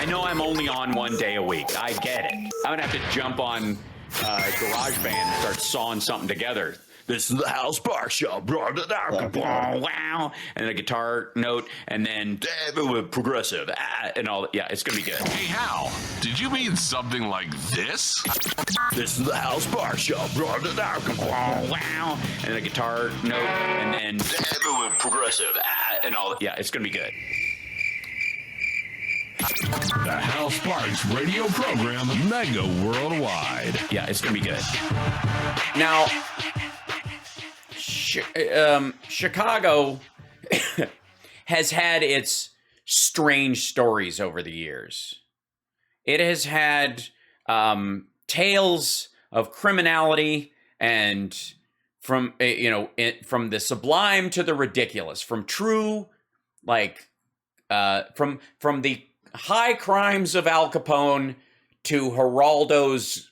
I know I'm only on 1 day a week. I get it. I'm gonna have to jump on GarageBand and start sawing something together. This is the House Bar Show. Wow. And a guitar note, and then progressive, and all. Yeah, it's going to be good. Hey, Hal, did you mean something like this? This is the House Bar Show. Wow. And a guitar note, and then progressive, and all. Yeah, it's going to be good. The Hal Sparks radio program, mega worldwide. Yeah, it's going to be good. Now, Chicago has had its strange stories over the years. It has had tales of criminality, and from from the sublime to the ridiculous, from true, from the high crimes of Al Capone to Geraldo's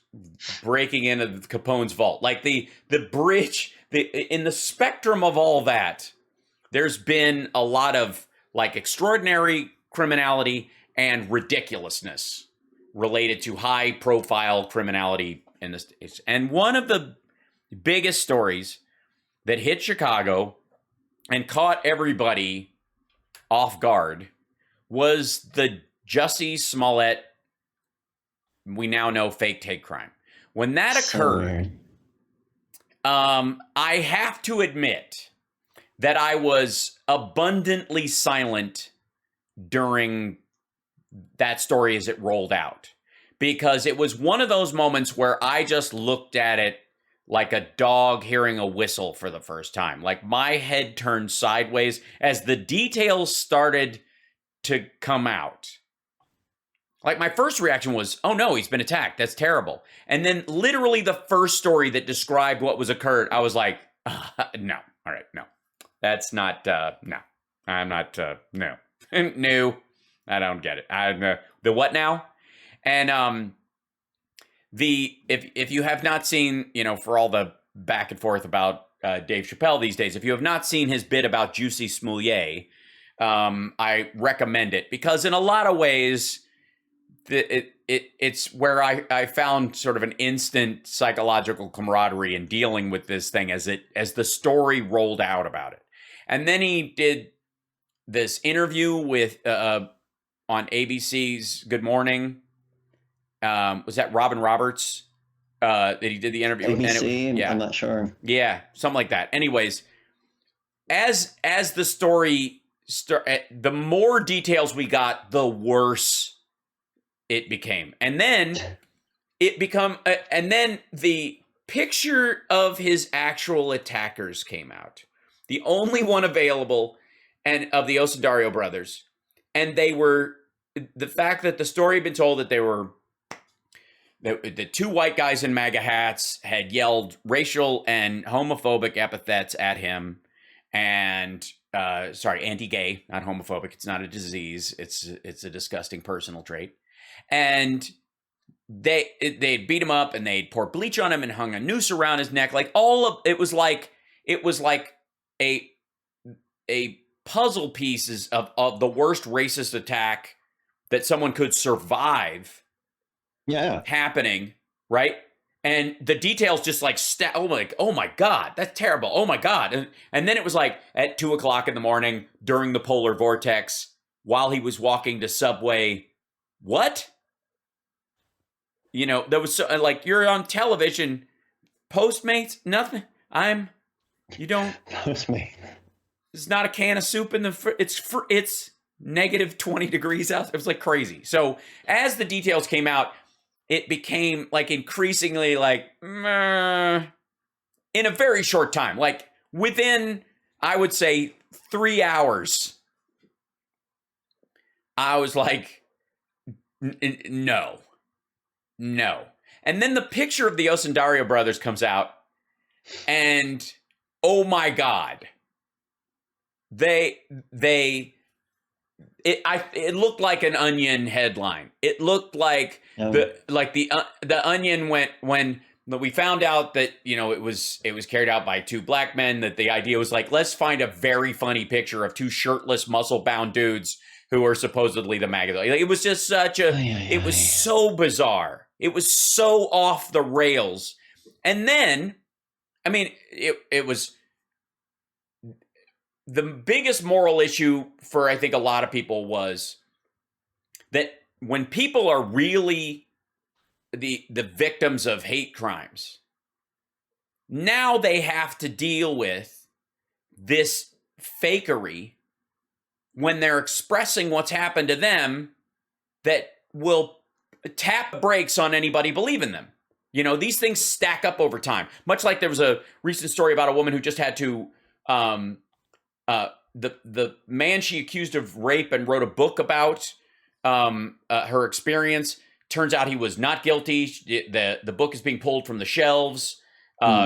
breaking into Capone's vault. Like the bridge, in the spectrum of all that, there's been a lot of extraordinary criminality and ridiculousness related to high profile criminality in the States. And one of the biggest stories that hit Chicago and caught everybody off guard was the Jesse Smollet, we now know, fake hate crime. When that occurred, I have to admit that I was abundantly silent during that story as it rolled out, because it was one of those moments where I just looked at it like a dog hearing a whistle for the first time. Like, my head turned sideways as the details started to come out. Like, my first reaction was, oh no, he's been attacked. That's terrible. And then literally the first story that described what was occurred, I was like, no. All right, no. That's not, no. I'm not, no. No. I don't get it. The what now? And if you have not seen, for all the back and forth about Dave Chappelle these days, if you have not seen his bit about Jesse Smollet, I recommend it, because in a lot of ways, it's where I found sort of an instant psychological camaraderie in dealing with this thing as the story rolled out about it. And then he did this interview with on ABC's Good Morning. Was that Robin Roberts that he did the interview? ABC, yeah. I'm not sure. Yeah, something like that. Anyways, as the story the more details we got, the worse it became. And then and then the picture of his actual attackers came out. The only one available, and of the Osundario brothers. And they were, the fact that the story had been told that they were, the two white guys in MAGA hats had yelled racial and homophobic epithets at him. And anti-gay, not homophobic. It's not a disease. It's a disgusting personal trait. And they'd beat him up, and they'd pour bleach on him and hung a noose around his neck. Like, it was like a puzzle pieces of the worst racist attack that someone could survive. Yeah. Happening, right? And the details just oh my God, that's terrible. Oh my God. And then it was like at 2:00 in the morning during the polar vortex, while he was walking to Subway. What? There was you're on television, Postmates, nothing. Postmates. It's not a can of soup in the, it's negative 20 degrees out. It was crazy. So as the details came out, it became increasingly in a very short time, within, I would say, 3 hours, I was like, no. And then the picture of the Osundario brothers comes out, and oh my God, it looked like an Onion headline. It looked like the Onion went when we found out that it was carried out by two black men. That the idea was let's find a very funny picture of two shirtless, muscle bound dudes who are supposedly the MAGA. Like, it was just it was so bizarre. It was so off the rails. And then, I mean, it was the biggest moral issue for, I think, a lot of people was that when people are really the victims of hate crimes, now they have to deal with this fakery when they're expressing what's happened to them that will tap the brakes on anybody believing them. You know, these things stack up over time. Much like there was a recent story about a woman who just had to, the man she accused of rape and wrote a book about her experience. Turns out he was not guilty. The book is being pulled from the shelves.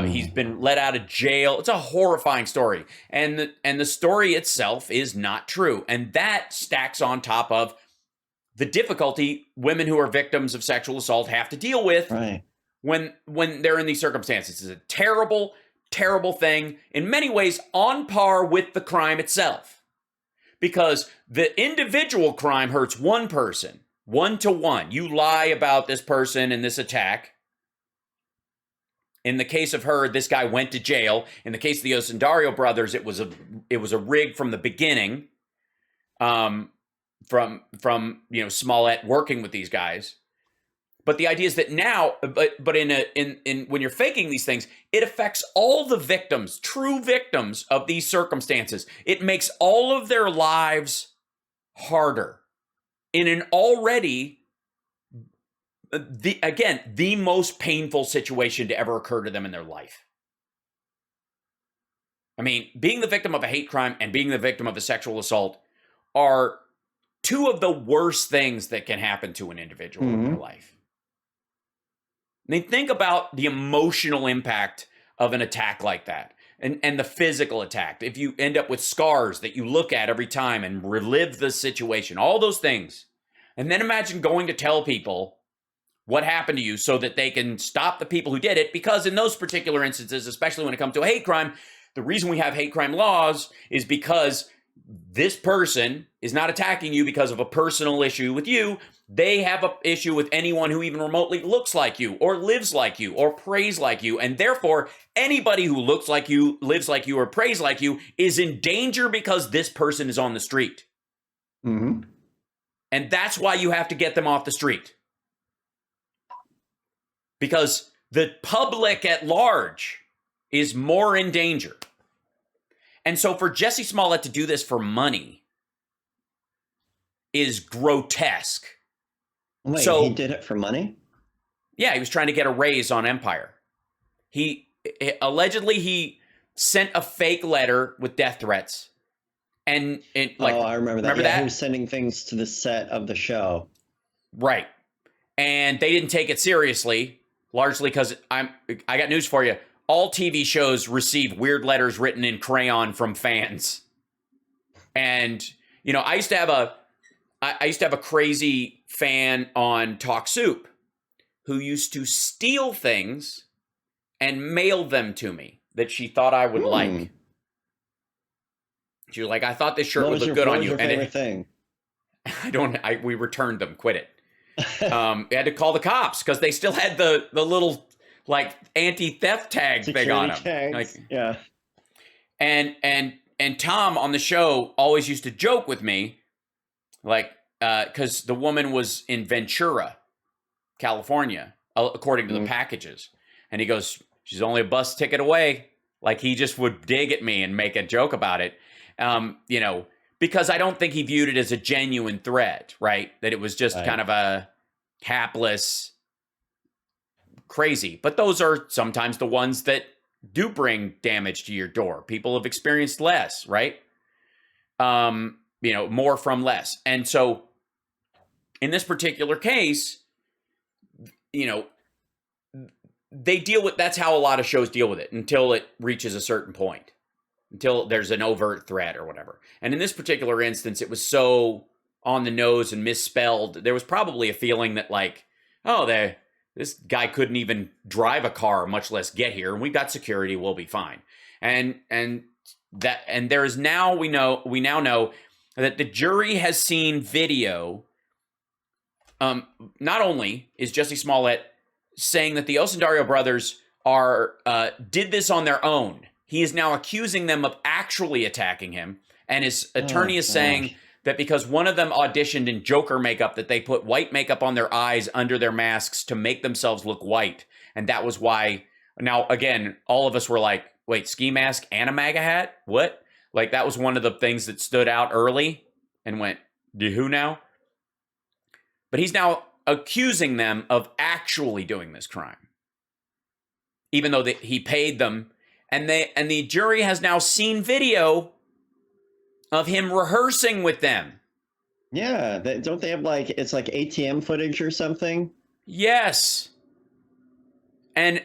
He's been let out of jail. It's a horrifying story. And the story itself is not true. And that stacks on top of the difficulty women who are victims of sexual assault have to deal with when they're in these circumstances. It's a terrible, terrible thing, in many ways on par with the crime itself. Because the individual crime hurts one person, 1-to-1. You lie about this person and this attack. In the case of her, this guy went to jail. In the case of the Osundario brothers, it was a rig from the beginning, from Smollet working with these guys. But the idea is that now, but in when you're faking these things, it affects all the victims, true victims of these circumstances. It makes all of their lives harder in an already, the most painful situation to ever occur to them in their life. I mean, being the victim of a hate crime and being the victim of a sexual assault are two of the worst things that can happen to an individual in their life. I mean, think about the emotional impact of an attack like that and the physical attack. If you end up with scars that you look at every time and relive the situation, all those things. And then imagine going to tell people what happened to you so that they can stop the people who did it. Because in those particular instances, especially when it comes to a hate crime, the reason we have hate crime laws is because this person is not attacking you because of a personal issue with you. They have an issue with anyone who even remotely looks like you or lives like you or prays like you. And therefore, anybody who looks like you, lives like you, or prays like you is in danger because this person is on the street. And that's why you have to get them off the street. Because the public at large is more in danger. And so for Jesse Smollet to do this for money is grotesque. Wait, so, he did it for money? Yeah, he was trying to get a raise on Empire. Allegedly he sent a fake letter with death threats. And I remember that. Remember that? He was sending things to the set of the show. Right. And they didn't take it seriously, largely because I got news for you. All TV shows receive weird letters written in crayon from fans. And, I used to have a crazy fan on Talk Soup who used to steal things and mail them to me that she thought I would like. She was like, I thought this shirt would look good on you. What was your favorite thing? We returned them, quit it. We had to call the cops because they still had the little anti-theft tag thing on them. Yeah. And Tom on the show always used to joke with me, because the woman was in Ventura, California, according to the packages. And he goes, she's only a bus ticket away. He just would dig at me and make a joke about it. Because I don't think he viewed it as a genuine threat, right? That it was just kind of a hapless crazy. But those are sometimes the ones that do bring damage to your door. People have experienced less, right? More from less. And so in this particular case, they deal with, that's how a lot of shows deal with it until it reaches a certain point, until there's an overt threat or whatever. And in this particular instance, it was so on the nose and misspelled. There was probably a feeling that this guy couldn't even drive a car, much less get here. And we got security, we'll be fine. And there is now, we now know that the jury has seen video. Not only is Jesse Smollet saying that the Osundario brothers did this on their own, he is now accusing them of actually attacking him, and his attorney is saying that because one of them auditioned in Joker makeup, that they put white makeup on their eyes under their masks to make themselves look white, and that was why. Now, again, all of us were like, wait, ski mask and a MAGA hat? What? Like, that was one of the things that stood out early and went, who now? But he's now accusing them of actually doing this crime, even though he paid them. And the jury has now seen video of him rehearsing with them. Yeah, don't they have it's like ATM footage or something? Yes. And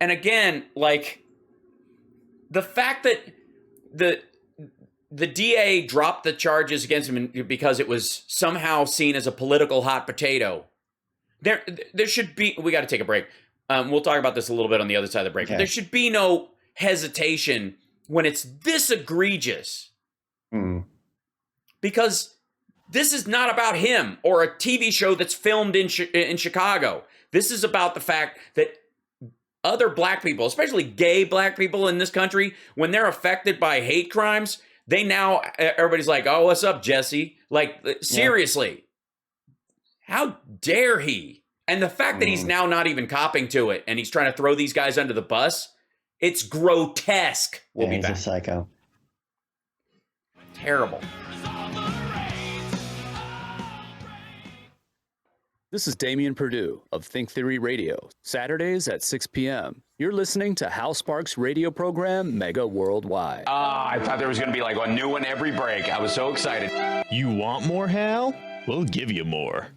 again, like, the fact that the DA dropped the charges against him because it was somehow seen as a political hot potato. There should be. We got to take a break. We'll talk about this a little bit on the other side of the break. Okay. There should be no hesitation when it's this egregious, because this is not about him or a TV show that's filmed in Chicago. This is about the fact that other black people, especially gay black people in this country, when they're affected by hate crimes, everybody's like, oh, what's up, Jesse? Like, seriously, how dare he? And the fact that he's now not even copping to it and he's trying to throw these guys under the bus, it's grotesque. We'll be back. He's a psycho. Terrible. This is Damian Perdue of Think Theory Radio, Saturdays at 6 p.m. You're listening to Hal Sparks' radio program, Mega Worldwide. I thought there was going to be like a new one every break. I was so excited. You want more, Hal? We'll give you more.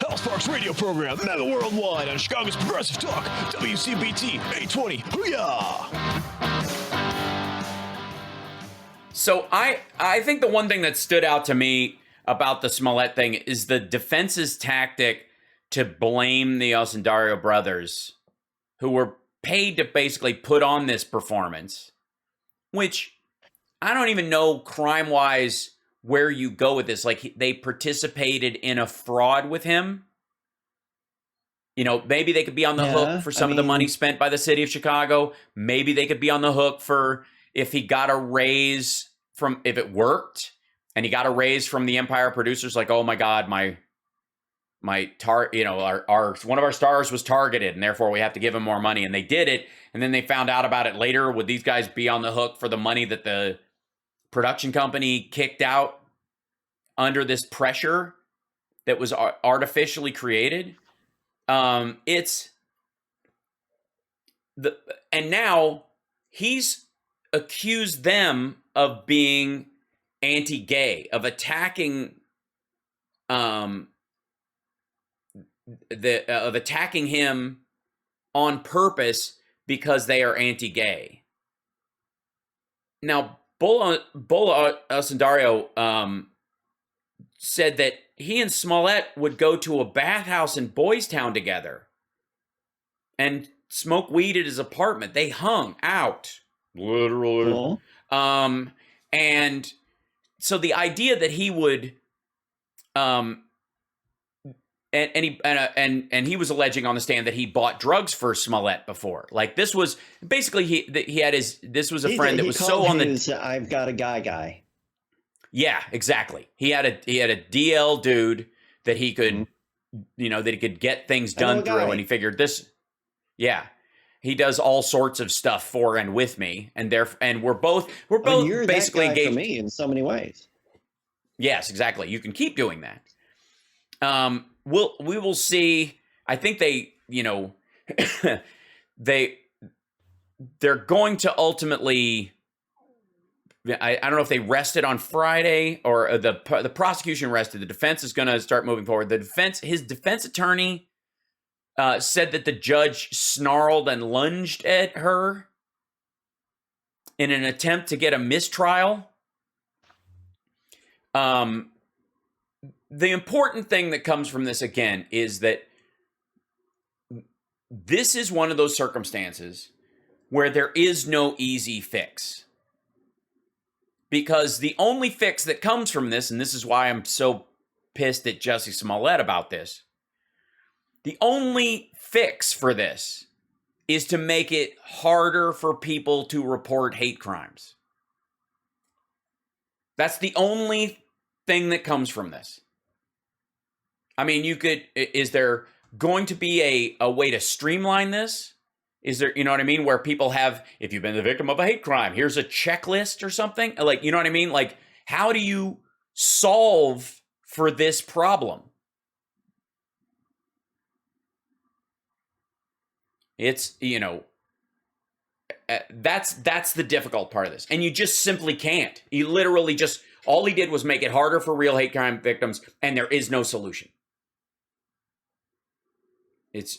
Hal Sparks' radio program, Mega Worldwide on Chicago's Progressive Talk, WCPT 820. Hoo-yah! So I think the one thing that stood out to me about the Smollett thing is the defense's tactic to blame the Osundario brothers, who were paid to basically put on this performance, which I don't even know crime-wise where you go with this. Like, they participated in a fraud with him. You know, maybe they could be on the hook for some of the money spent by the city of Chicago. Maybe they could be on the hook for if he got a raise if it worked and he got a raise from the Empire producers, like, oh my God, our one of our stars was targeted and therefore we have to give him more money. And they did it. And then they found out about it later. Would these guys be on the hook for the money that the production company kicked out under this pressure that was artificially created? And now he's accused them of being anti-gay, of attacking attacking him on purpose because they are anti-gay. Now, Bola Osundario said that he and Smollett would go to a bathhouse in Boys Town together and smoke weed at his apartment. They hung out, literally. And so the idea that he would, and he was alleging on the stand that he bought drugs for Smollett before. Like, this was basically this was a friend that was so on the. I've got a guy. Yeah, exactly. He had a DL dude that he could, that he could get things done through, and he figured this. Yeah, he does all sorts of stuff for and with me, and we're both you're basically that guy engaged for me in so many ways. Yes, exactly. You can keep doing that. We will see. I think they're going to ultimately. I don't know if they rested on Friday or the prosecution rested. The defense is going to start moving forward. His defense attorney said that the judge snarled and lunged at her in an attempt to get a mistrial. The important thing that comes from this, again, is that this is one of those circumstances where there is no easy fix. because the only fix that comes from this, and this is why I'm so pissed at Jesse Smollet about this, the only fix for this is to make it harder for people to report hate crimes. That's the only thing that comes from this. I mean, is there going to be a way to streamline this? Is there, you know what I mean? Where people have, if you've been the victim of a hate crime, here's a checklist or something. Like, you know what I mean? Like, how do you solve for this problem? It's, that's the difficult part of this. And you just simply can't. You literally just, all he did was make it harder for real hate crime victims, and there is no solution. It's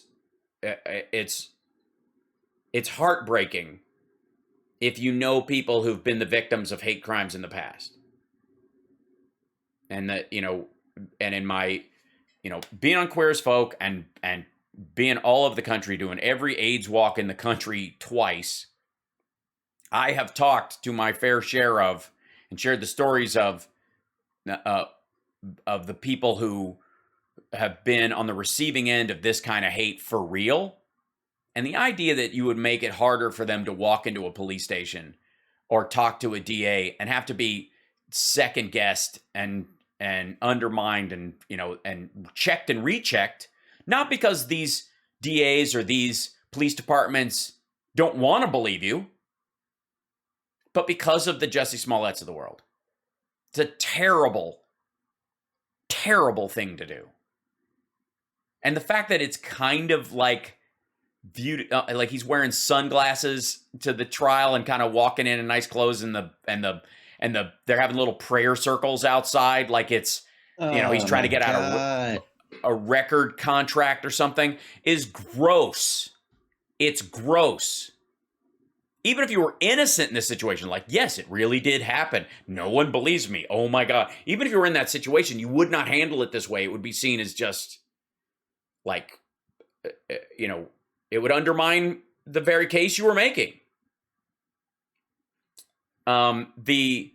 heartbreaking if you know people who've been the victims of hate crimes in the past. And that, and in my, being on Queer as Folk and being all over the country, doing every AIDS walk in the country twice, I have talked to my fair share of and shared the stories of the people who have been on the receiving end of this kind of hate for real. And the idea that you would make it harder for them to walk into a police station or talk to a DA and have to be second guessed and undermined and checked and rechecked, not because these DAs or these police departments don't want to believe you, but because of the Jesse Smollets of the world. It's a terrible, terrible thing to do. And the fact that it's kind of like viewed like he's wearing sunglasses to the trial and kind of walking in nice clothes and they're having little prayer circles outside, like it's he's trying to get out a record contract or something, is gross. It's gross. Even if you were innocent in this situation, like, yes, it really did happen. No one believes me. Oh my God. Even if you were in that situation, you would not handle it this way. It would be seen as just like, it would undermine the very case you were making. The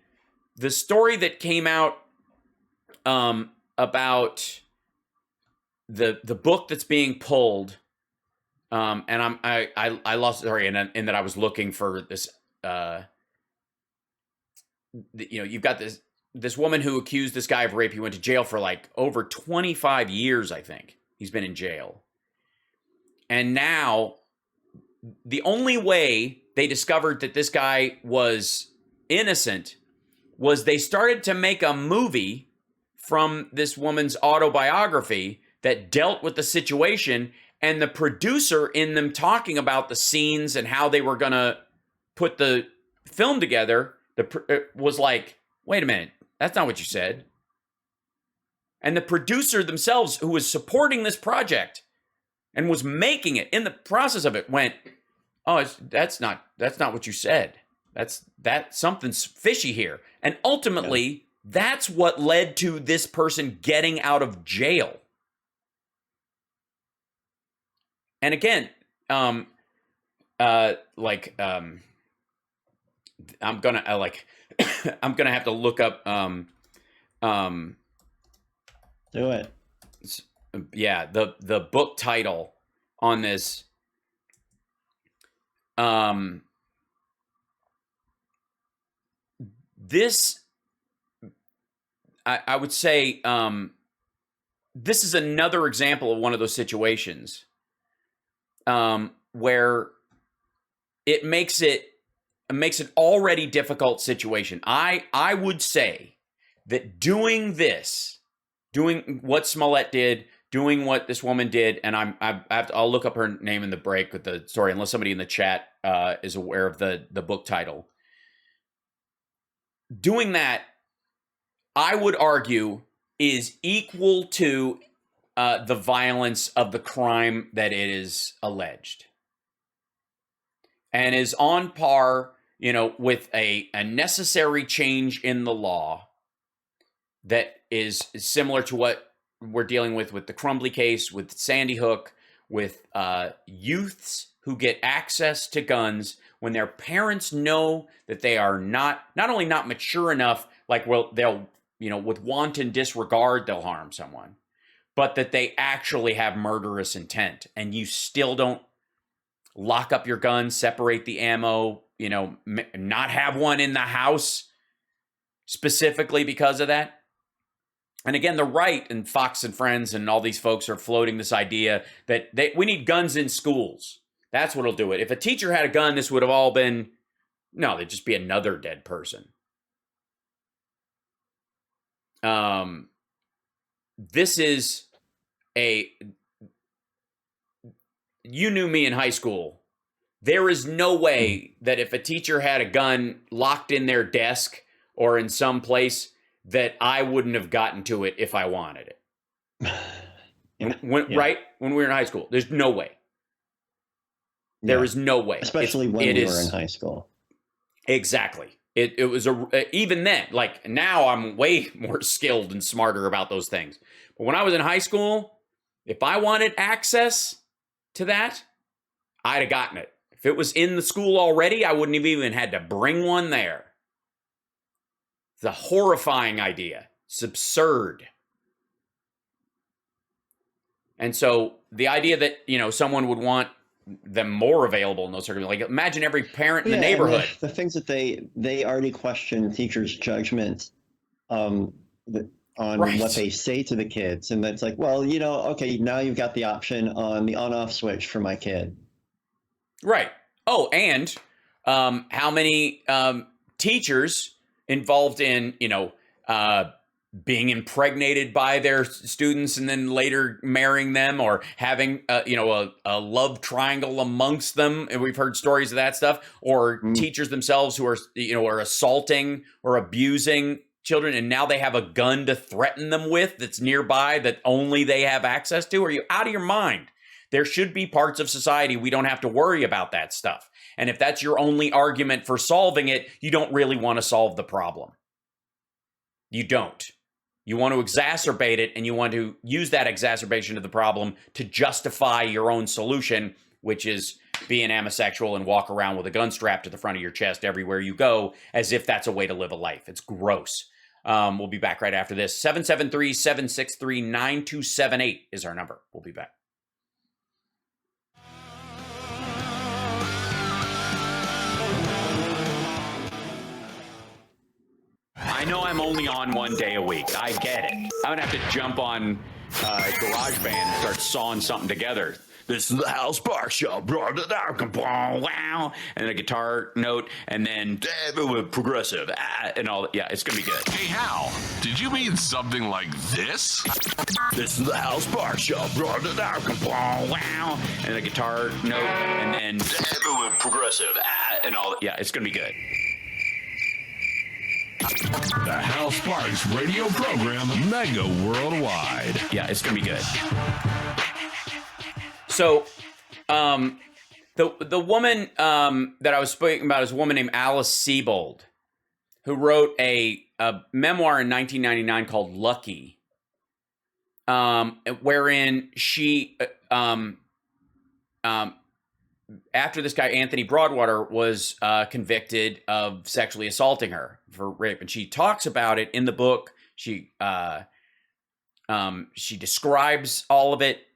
story that came out about the book that's being pulled, and I lost, sorry, in that I was looking for this. You've got this woman who accused this guy of rape. He went to jail for like over 25 years, I think. He's been in jail. And now, the only way they discovered that this guy was innocent was they started to make a movie from this woman's autobiography that dealt with the situation, and the producer in them talking about the scenes and how they were going to put the film together was like, wait a minute, that's not what you said. And the producer themselves, who was supporting this project and was making it in the process of it, went, oh, that's not what you said. That's something's fishy here. And ultimately, that's what led to this person getting out of jail. And again, I'm gonna I'm gonna have to look up Do it. Yeah, the book title on this. This, I would say, this is another example of one of those situations where it makes it an already difficult situation. I would say that doing what Smollett did, doing what this woman did, and I'll look up her name in the break with the story, unless somebody in the chat is aware of the book title. Doing that, I would argue, is equal to the violence of the crime that it is alleged, and is on par, with a necessary change in the law that is similar to what we're dealing with the Crumbly case, with Sandy Hook, with youths who get access to guns when their parents know that they are not only not mature enough, like, well, they'll, with wanton disregard, they'll harm someone, but that they actually have murderous intent, and you still don't lock up your gun, separate the ammo, not have one in the house specifically because of that. And again, the right and Fox and Friends and all these folks are floating this idea that we need guns in schools. That's what'll do it. If a teacher had a gun, this would have all been, no, there'd just be another dead person. This is you knew me in high school. There is no way that if a teacher had a gun locked in their desk or in some place that I wouldn't have gotten to it if I wanted it. Right? When we were in high school. There's no way. There is no way. Especially when we were in high school. Exactly. It was even then, like now I'm way more skilled and smarter about those things. But when I was in high school, if I wanted access to that, I'd have gotten it. If it was in the school already, I wouldn't have even had to bring one there. It's a horrifying idea. It's absurd. And so the idea that, someone would want them more available in those circumstances, like imagine every parent in the neighborhood. The things that they already question teachers' judgment on what they say to the kids. And that's like, well, okay, now you've got the option on the on-off switch for my kid. Right. Oh, and how many teachers involved in, being impregnated by their students and then later marrying them, or having, a love triangle amongst them. And we've heard stories of that stuff. Or teachers themselves who are, are assaulting or abusing children, and now they have a gun to threaten them with that's nearby that only they have access to. Are you out of your mind? There should be parts of society we don't have to worry about that stuff. And if that's your only argument for solving it, you don't really want to solve the problem. You don't. You want to exacerbate it, and you want to use that exacerbation of the problem to justify your own solution, which is be an amosexual and walk around with a gun strapped to the front of your chest everywhere you go, as if that's a way to live a life. It's gross. We'll be back right after this. 773-763-9278 is our number. We'll be back. I know I'm only on one day a week. I get it. I'm going to have to jump on GarageBand and start sawing something together. This is the Hal Sparks Show. Wow. And a guitar note, and then progressive, and all. Yeah, it's going to be good. Hey, Hal, did you mean something like this? This is the Hal Sparks Show. Wow. And a guitar note, and then progressive, and all. Yeah, it's going to be good. The Hal Sparks radio program, mega worldwide. Yeah, it's going to be good. So, the woman that I was speaking about is a woman named Alice Sebold, who wrote a memoir in 1999 called Lucky, wherein she, after this guy, Anthony Broadwater, was convicted of sexually assaulting her for rape. And she talks about it in the book. She describes all of it.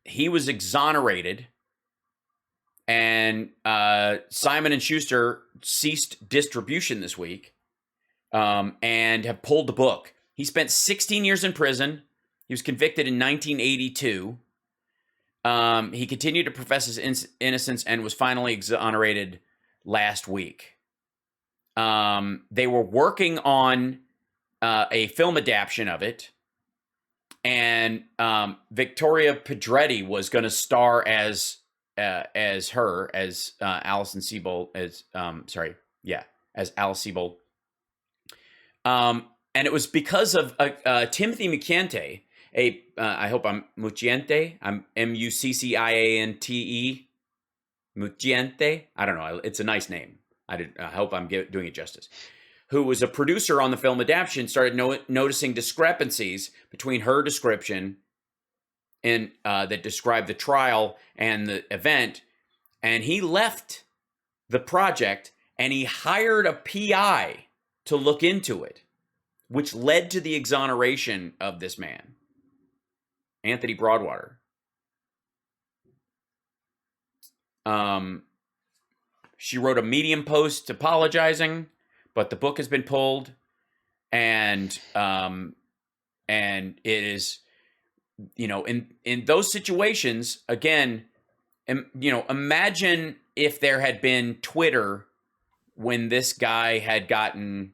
He was exonerated, and Simon & Schuster ceased distribution this week, and have pulled the book. He spent 16 years in prison. He was convicted in 1982. He continued to profess his innocence and was finally exonerated last week. They were working on a film adaptation of it, and Victoria Pedretti was going to star as Alison Sebold, as Alice Sebold. And it was because of Timothy McKiente. I hope I'm Mucciente. I'm Mucciante. Mucciente. I don't know. It's a nice name. I hope I'm doing it justice. Who was a producer on the film adaptation, started noticing discrepancies between her description in that described the trial and the event, and he left the project and he hired a PI to look into it, which led to the exoneration of this man, Anthony Broadwater. She wrote a Medium post apologizing, but the book has been pulled, and it is, in those situations, again, imagine if there had been Twitter when this guy had gotten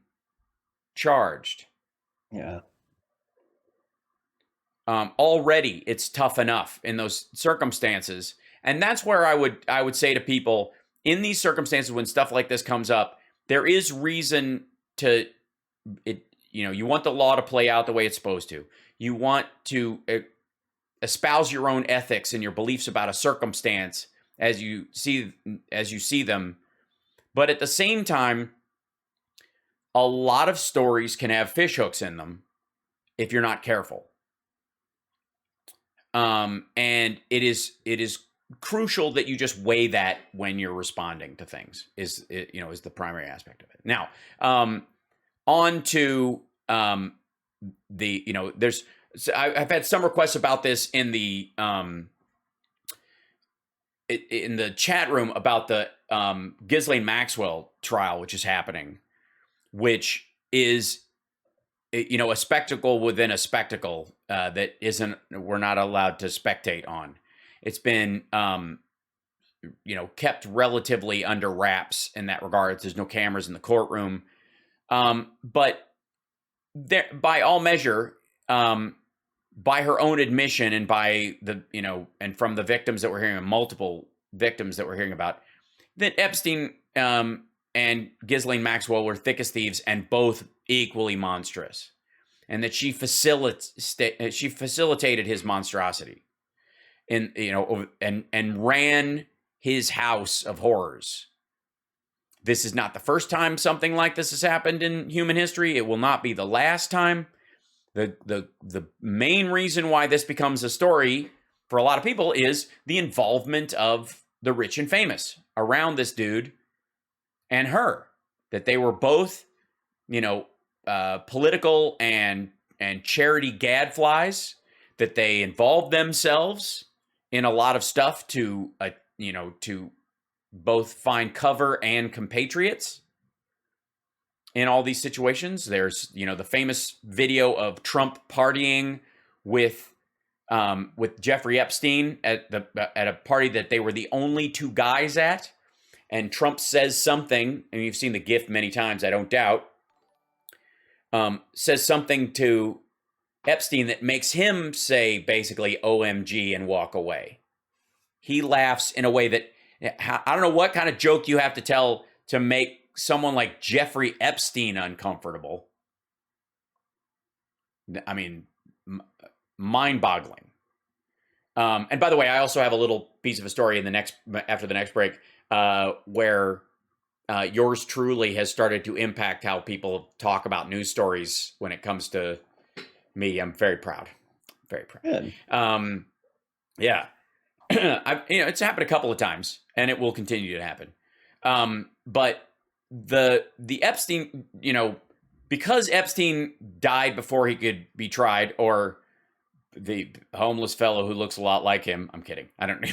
charged. Yeah. Already it's tough enough in those circumstances. And that's where I would say to people, in these circumstances when stuff like this comes up, there is reason to you want the law to play out the way it's supposed to. You want to espouse your own ethics and your beliefs about a circumstance as you see them. But at the same time, a lot of stories can have fishhooks in them if you're not careful. And it is crucial that you just weigh that when you're responding to things is the primary aspect of it. Now, on to I've had some requests about this in the chat room about the Ghislaine Maxwell trial, which is happening, which is a spectacle within a spectacle that we're not allowed to spectate on. It's been kept relatively under wraps in that regard. There's no cameras in the courtroom, but there, by all measure, by her own admission and by the and from the victims that we're hearing, multiple victims that we're hearing about, that Epstein and Ghislaine Maxwell were thick as thieves and both equally monstrous, and that she facilitated his monstrosity, and ran his house of horrors. This is not the first time something like this has happened in human history. It will not be the last time. The main reason why this becomes a story for a lot of people is the involvement of the rich and famous around this dude and her, that they were both, political and charity gadflies, that they involved themselves in a lot of stuff to both find cover and compatriots in all these situations. There's, the famous video of Trump partying with Jeffrey Epstein at a party that they were the only two guys at. And Trump says something, and you've seen the GIF many times, I don't doubt, says something to Epstein that makes him say basically OMG and walk away. He laughs in a way that, I don't know what kind of joke you have to tell to make someone like Jeffrey Epstein uncomfortable. I mean, mind-boggling. And by the way, I also have a little piece of a story after the next break, where yours truly has started to impact how people talk about news stories when it comes to me. I'm very proud. Very proud. Good. Yeah. It's happened a couple of times, and it will continue to happen. But the Epstein, because Epstein died before he could be tried, or the homeless fellow who looks a lot like him. I'm kidding. I don't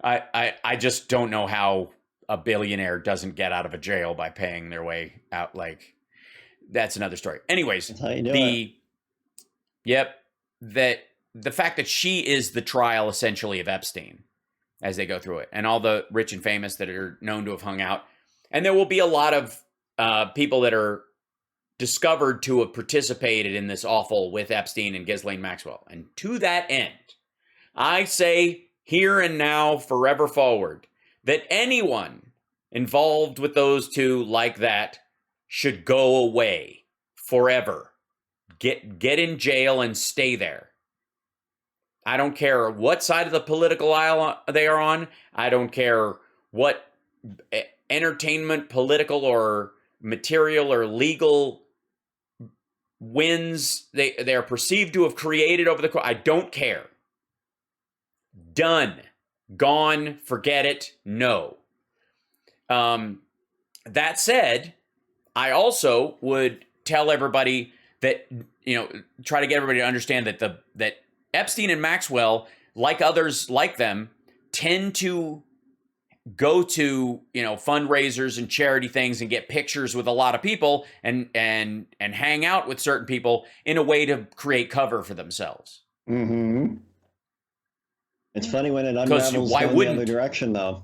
I just don't know how a billionaire doesn't get out of a jail by paying their way out. Like, that's another story. Anyways, That's how you do it. The fact that she is the trial essentially of Epstein as they go through it, and all the rich and famous that are known to have hung out. And there will be a lot of people that are discovered to have participated in this awful with Epstein and Ghislaine Maxwell. And to that end, I say here and now, forever forward, that anyone involved with those two like that should go away forever. Get in jail and stay there. I don't care what side of the political aisle they are on. I don't care what entertainment, political, or material or legal wins they are perceived to have created over the course. I don't care. Done. Gone. Forget it. No. That said, I also would tell everybody that, try to get everybody to understand that Epstein and Maxwell, like others like them, tend to go to, fundraisers and charity things and get pictures with a lot of people and hang out with certain people in a way to create cover for themselves. Mm-hmm. It's funny when it unravels going the other direction, though.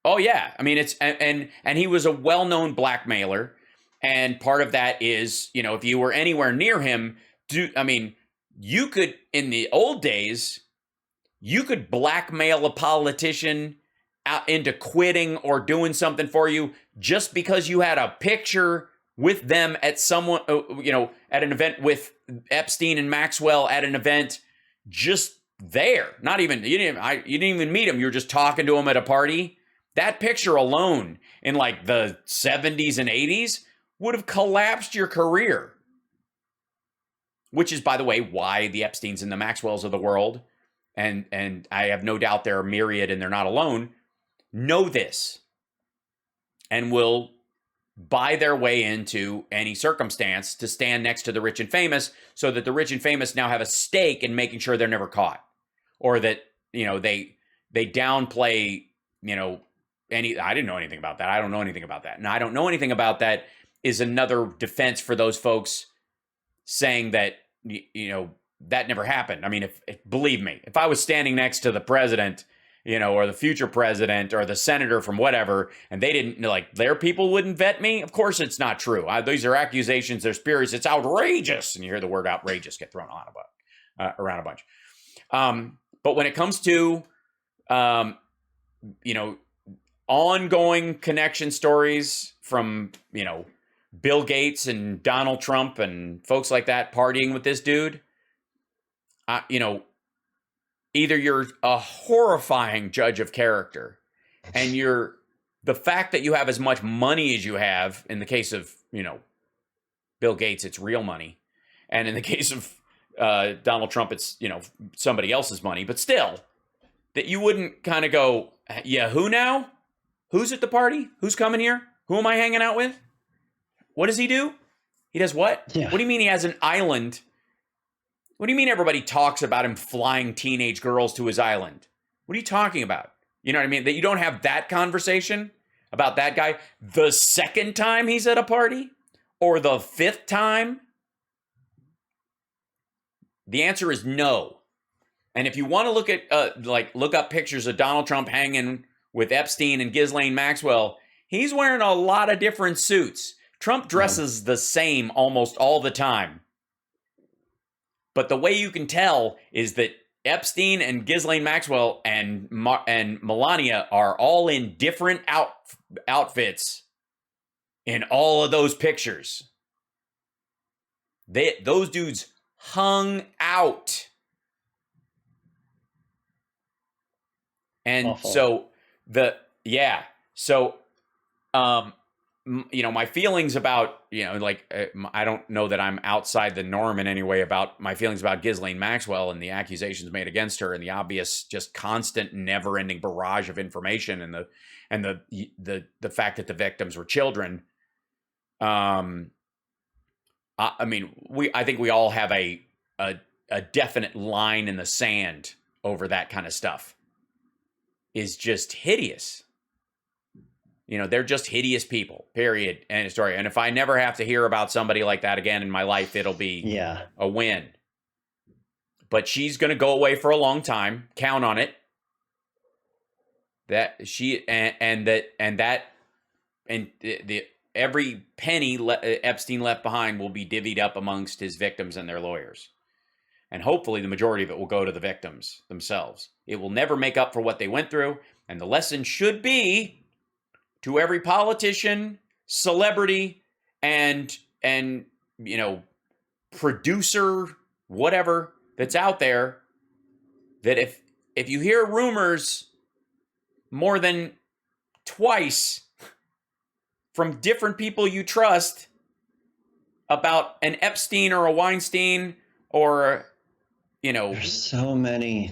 Oh yeah, I mean, it's and he was a well-known blackmailer, and part of that is, if you were anywhere near him, you could, in the old days, you could blackmail a politician out into quitting or doing something for you just because you had a picture with them at at an event with Epstein and Maxwell at an event, just there. Not even you didn't even meet him. You were just talking to him at a party. That picture alone in like the 70s and 80s would have collapsed your career. Which is, by the way, why the Epsteins and the Maxwells of the world, and I have no doubt there are myriad and they're not alone, know this and will buy their way into any circumstance to stand next to the rich and famous, so that the rich and famous now have a stake in making sure they're never caught, or that, they downplay, I didn't know anything about that. I don't know anything about that. And I don't know anything about that is another defense for those folks saying that, that never happened. I mean, if believe me, if I was standing next to the president, or the future president or the senator from whatever, and they didn't, their people wouldn't vet me, of course it's not true. These are accusations, they're spurious, it's outrageous. And you hear the word outrageous get thrown around a bunch. But when it comes to, ongoing connection stories from, Bill Gates and Donald Trump and folks like that partying with this dude, either you're a horrifying judge of character, and the fact that you have as much money as you have, in the case of, Bill Gates, it's real money. And in the case of Donald Trump, it's, somebody else's money, but still, that you wouldn't kind of go, yeah, who now? Who's at the party? Who's coming here? Who am I hanging out with? What does he do? He does what? Yeah. What do you mean he has an island? What do you mean everybody talks about him flying teenage girls to his island? What are you talking about? You know what I mean? That you don't have that conversation about that guy the second time he's at a party, or the fifth time? The answer is no. And if you want to look at, look up pictures of Donald Trump hanging with Epstein and Ghislaine Maxwell, he's wearing a lot of different suits. Trump dresses the same almost all the time. But the way you can tell is that Epstein and Ghislaine Maxwell and Melania are all in different outfits in all of those pictures. Those dudes hung out. And awful. My feelings about, I don't know that I'm outside the norm in any way about my feelings about Ghislaine Maxwell and the accusations made against her and the obvious, just constant, never-ending barrage of information and the fact that the victims were children. I think we all have a definite line in the sand over that kind of stuff. Is just hideous. They're just hideous people, period, end of story. And if I never have to hear about somebody like that again in my life, it'll be a win. But she's going to go away for a long time. Count on it. That she and every penny Epstein left behind will be divvied up amongst his victims and their lawyers. And hopefully the majority of it will go to the victims themselves. It will never make up for what they went through. And the lesson should be to every politician, celebrity, and producer, whatever, that's out there, that if you hear rumors more than twice from different people you trust about an Epstein or a Weinstein or you know, There's so many.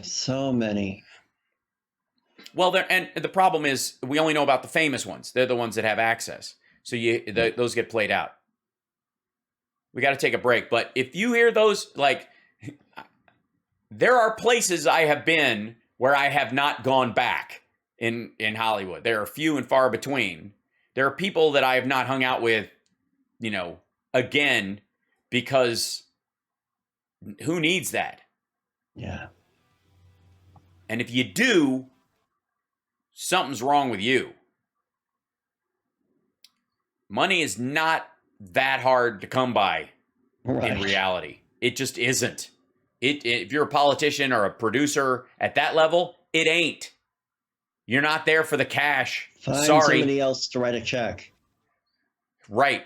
well, and the problem is we only know about the famous ones. They're the ones that have access. So those get played out. We got to take a break. But if you hear those, like, there are places I have been where I have not gone back in Hollywood. There are few and far between. There are people that I have not hung out with, you know, again, because who needs that? Yeah. And if you do, something's wrong with you. Money is not that hard to come by in reality. It just isn't. If you're a politician or a producer at that level, it ain't. You're not there for the cash. Find Sorry. somebody else to write a check. Right.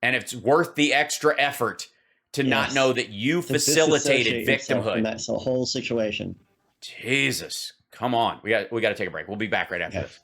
And it's worth the extra effort to not know that you facilitated victimhood. And that's the whole situation. Jesus. Come on. We got to take a break. We'll be back right after this.